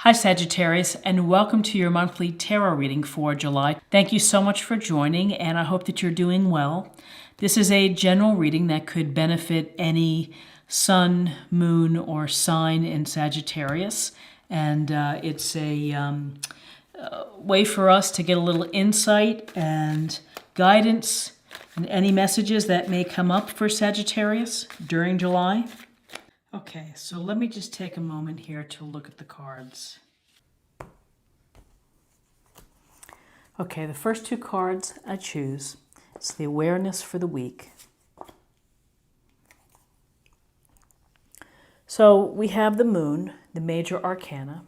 Hi Sagittarius, and welcome to your monthly tarot reading for July. Thank you so much for joining, and I hope that you're doing well. This is a general reading that could benefit any sun, moon, or sign in Sagittarius, and it's a way for us to get a little insight and guidance and any messages that may come up for Sagittarius during July. Okay, so let me just take a moment here to look at the cards. Okay, the first two cards I choose is the awareness for the week. So we have the moon, the major arcana.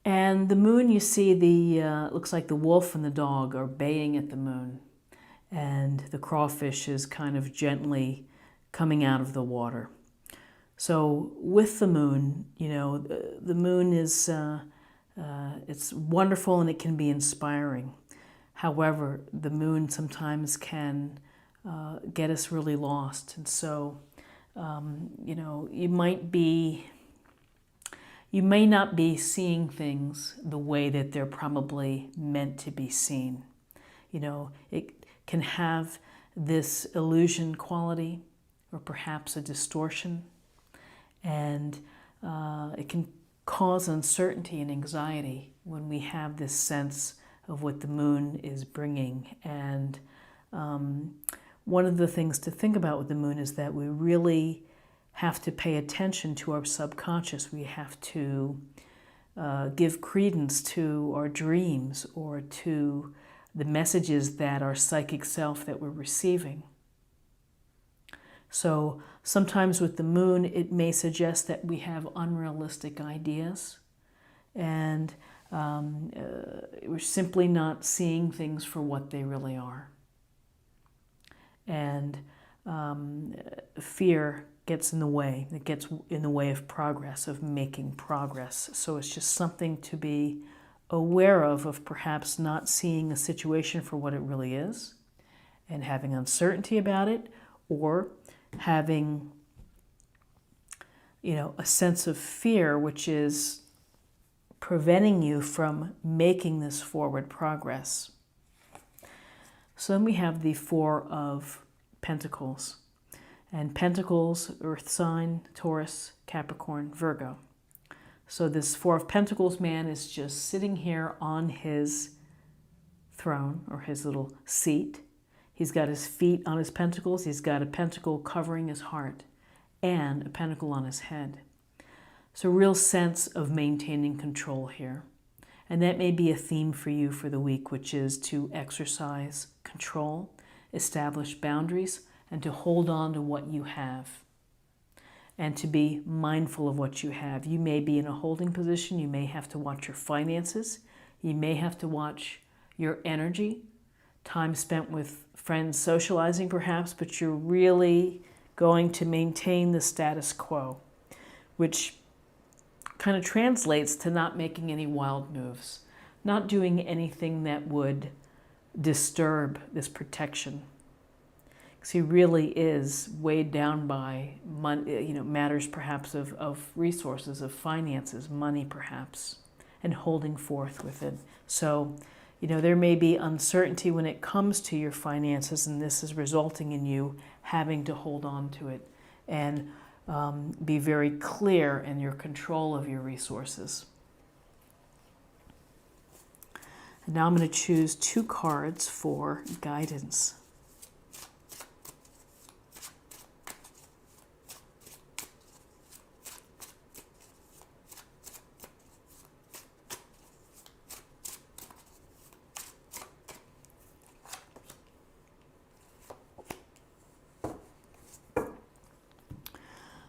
And the moon, you see looks like the wolf and the dog are baying at the moon. And the crawfish is kind of gently coming out of the water. So with the moon, the moon is, it's wonderful and it can be inspiring. However, the moon sometimes can get us really lost. And so, you may not be seeing things the way that they're probably meant to be seen. It can have this illusion quality or perhaps a distortion. And it can cause uncertainty and anxiety when we have this sense of what the moon is bringing. And one of the things to think about with the moon is that we really have to pay attention to our subconscious. We have to give credence to our dreams or to the messages that our psychic self that we're receiving. So sometimes with the moon, it may suggest that we have unrealistic ideas and we're simply not seeing things for what they really are. And fear gets in the way. It gets in the way of progress, of making progress. So it's just something to be aware of perhaps not seeing a situation for what it really is and having uncertainty about it, or having, a sense of fear, which is preventing you from making this forward progress. So then we have the Four of Pentacles. And Pentacles, Earth sign, Taurus, Capricorn, Virgo. So this Four of Pentacles man is just sitting here on his throne or his little seat. He's got his feet on his pentacles. He's got a pentacle covering his heart and a pentacle on his head. So a real sense of maintaining control here. And that may be a theme for you for the week, which is to exercise control, establish boundaries, and to hold on to what you have. And to be mindful of what you have. You may be in a holding position. You may have to watch your finances. You may have to watch your energy, time spent with friends socializing perhaps, but you're really going to maintain the status quo, which kind of translates to not making any wild moves, not doing anything that would disturb this protection. Because he really is weighed down by matters perhaps of resources, of finances, money perhaps, and holding forth with it. So, there may be uncertainty when it comes to your finances, and this is resulting in you having to hold on to it and be very clear in your control of your resources. And now I'm going to choose two cards for guidance.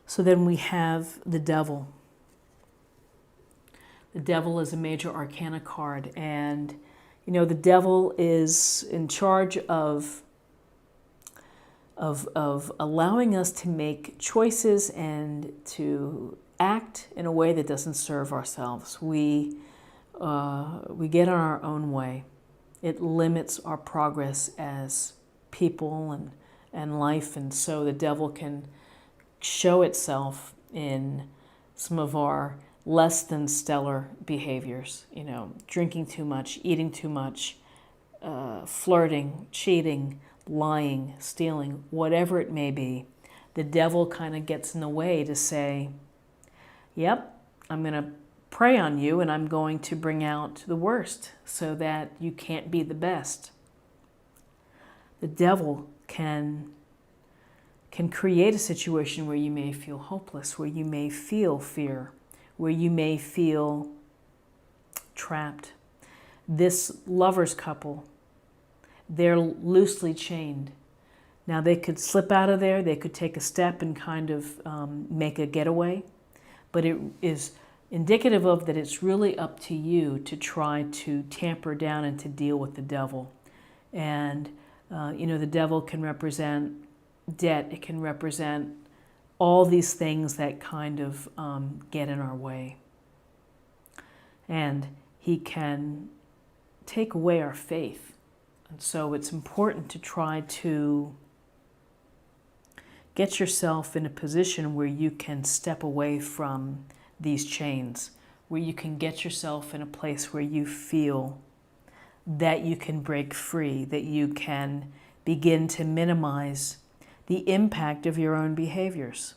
So then we have the Devil. The Devil is a major arcana card, and the Devil is in charge of allowing us to make choices and to act in a way that doesn't serve ourselves. We get on our own way. It limits our progress as people and life, and so the Devil can show itself in some of our less than stellar behaviors, drinking too much, eating too much, flirting, cheating, lying, stealing, whatever it may be, the devil kind of gets in the way to say, yep, I'm going to prey on you and I'm going to bring out the worst so that you can't be the best. The devil can create a situation where you may feel hopeless, where you may feel fear, where you may feel trapped. This lovers couple, they're loosely chained. Now they could slip out of there, they could take a step and kind of make a getaway, but it is indicative of that it's really up to you to try to tamper down and to deal with the devil. And the devil can represent debt, it can represent all these things that kind of get in our way. And he can take away our faith. And so it's important to try to get yourself in a position where you can step away from these chains, where you can get yourself in a place where you feel that you can break free, that you can begin to minimize the impact of your own behaviors,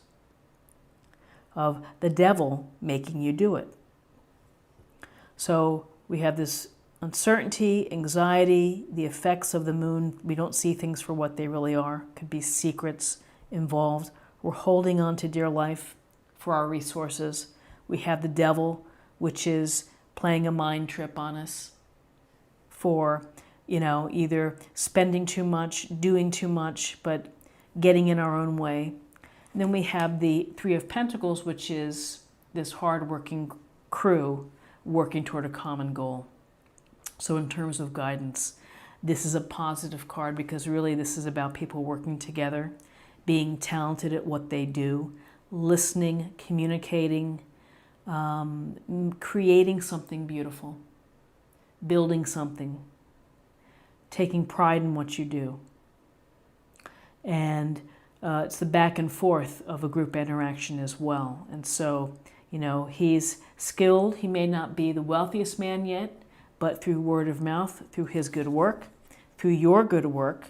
of the devil making you do it. So we have this uncertainty, anxiety, the effects of the moon. We don't see things for what they really are. Could be secrets involved. We're holding on to dear life for our resources. We have the devil, which is playing a mind trip on us for, either spending too much, doing too much, but getting in our own way. And then we have the Three of Pentacles, which is this hard-working crew working toward a common goal. So in terms of guidance, this is a positive card because really this is about people working together, being talented at what they do, listening, communicating, creating something beautiful, building something, taking pride in what you do. And it's the back and forth of a group interaction as well. And so, he's skilled. He may not be the wealthiest man yet, but through word of mouth, through his good work, through your good work,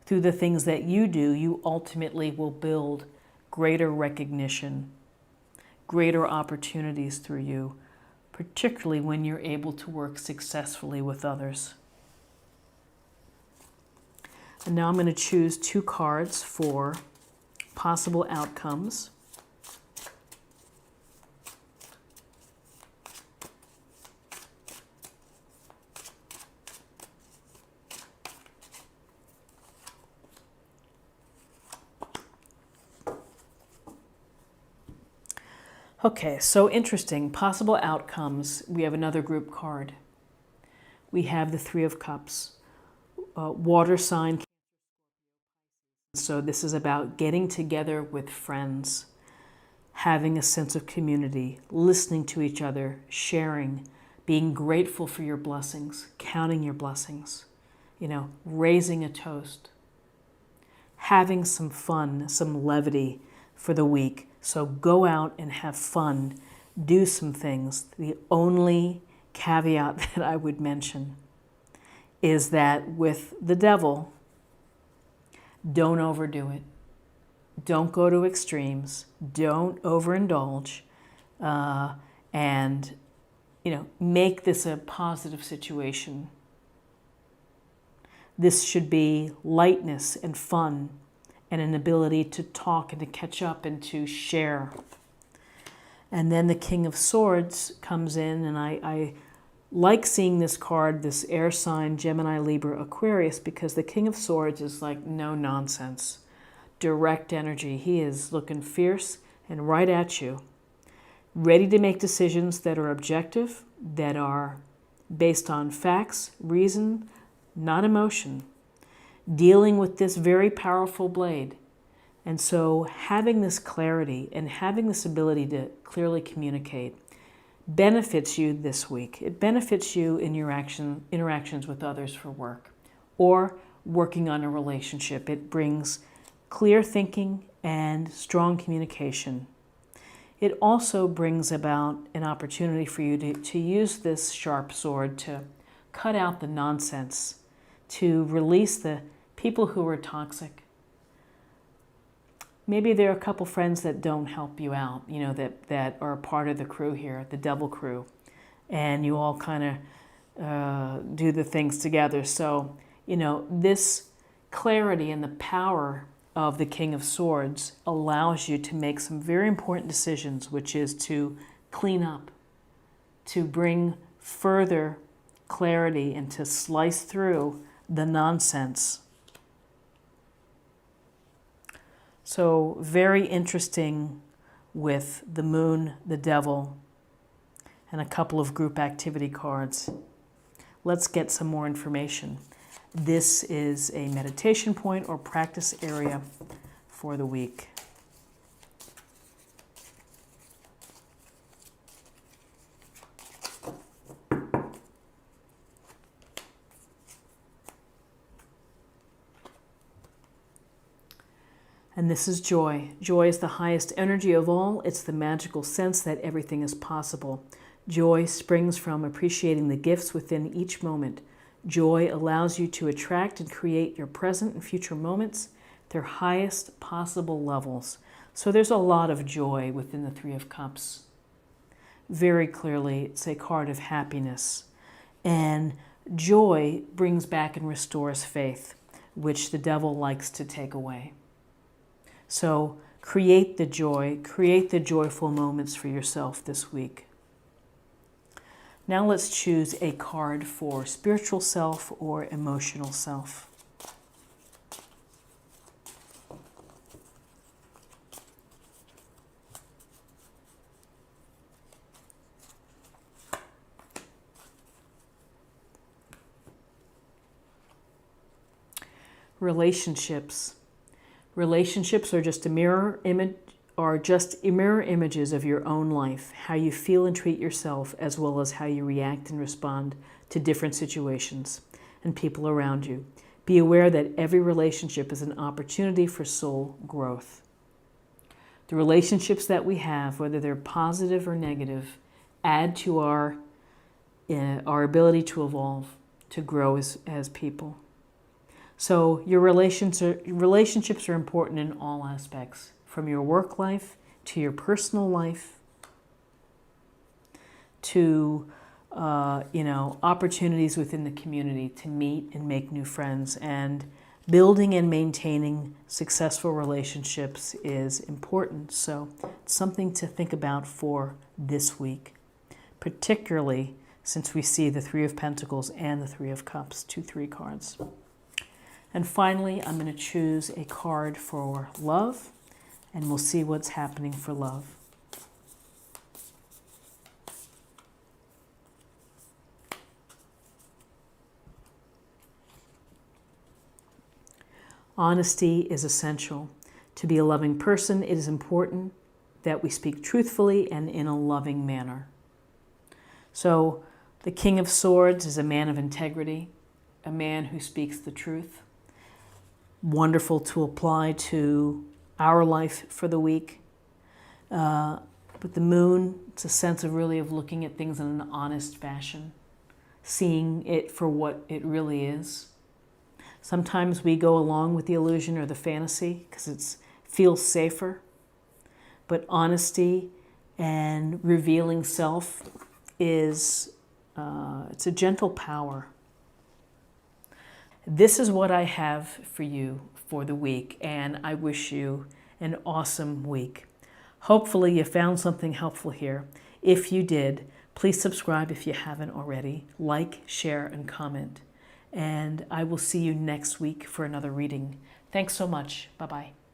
through the things that you do, you ultimately will build greater recognition, greater opportunities through you, particularly when you're able to work successfully with others. And now I'm going to choose 2 cards for possible outcomes. Okay, so interesting. Possible outcomes. We have another group card. We have the Three of Cups. Water sign. So this is about getting together with friends, having a sense of community, listening to each other, sharing, being grateful for your blessings, counting your blessings, raising a toast, having some fun, some levity for the week. So go out and have fun, do some things. The only caveat that I would mention is that with the devil, don't overdo it. Don't go to extremes. Don't overindulge. And, make this a positive situation. This should be lightness and fun and an ability to talk and to catch up and to share. And then the King of Swords comes in, and I like seeing this card, this air sign, Gemini, Libra, Aquarius, because the King of Swords is like no nonsense, direct energy. He is looking fierce and right at you, ready to make decisions that are objective, that are based on facts, reason, not emotion, dealing with this very powerful blade. And so having this clarity and having this ability to clearly communicate benefits you this week. It benefits you in your interactions with others for work or working on a relationship. It brings clear thinking and strong communication. it also brings about an opportunity for you to use this sharp sword to cut out the nonsense, to release the people who are toxic. Maybe there are a couple friends that don't help you out, that are part of the crew here, the devil crew, and you all kind of do the things together. So, this clarity and the power of the King of Swords allows you to make some very important decisions, which is to clean up, to bring further clarity and to slice through the nonsense. So very interesting with the moon, the devil, and a couple of group activity cards. Let's get some more information. This is a meditation point or practice area for the week. And this is joy. Joy is the highest energy of all. It's the magical sense that everything is possible. Joy springs from appreciating the gifts within each moment. Joy allows you to attract and create your present and future moments, their highest possible levels. So there's a lot of joy within the Three of Cups. Very clearly, it's a card of happiness. And joy brings back and restores faith, which the devil likes to take away. So create the joy, create the joyful moments for yourself this week. Now let's choose a card for spiritual self or emotional self. Relationships. Relationships are just mirror images of your own life, how you feel and treat yourself, as well as how you react and respond to different situations and people around you. Be aware that every relationship is an opportunity for soul growth. The relationships that we have, whether they're positive or negative, add to our ability to evolve, to grow as people. So your relationships are important in all aspects, from your work life to your personal life to opportunities within the community to meet and make new friends. And building and maintaining successful relationships is important. So it's something to think about for this week, particularly since we see the Three of Pentacles and the Three of Cups, 2-3 cards. And finally, I'm going to choose a card for love, and we'll see what's happening for love. Honesty is essential. To be a loving person, it is important that we speak truthfully and in a loving manner. So the King of Swords is a man of integrity, a man who speaks the truth. Wonderful to apply to our life for the week. But the moon, it's a sense of really of looking at things in an honest fashion, seeing it for what it really is. Sometimes we go along with the illusion or the fantasy because it feels safer. But honesty and revealing self is, it's a gentle power. This is what I have for you for the week, and I wish you an awesome week. Hopefully you found something helpful here. If you did, please subscribe if you haven't already. Like, share, and comment. And I will see you next week for another reading. Thanks so much. Bye-bye.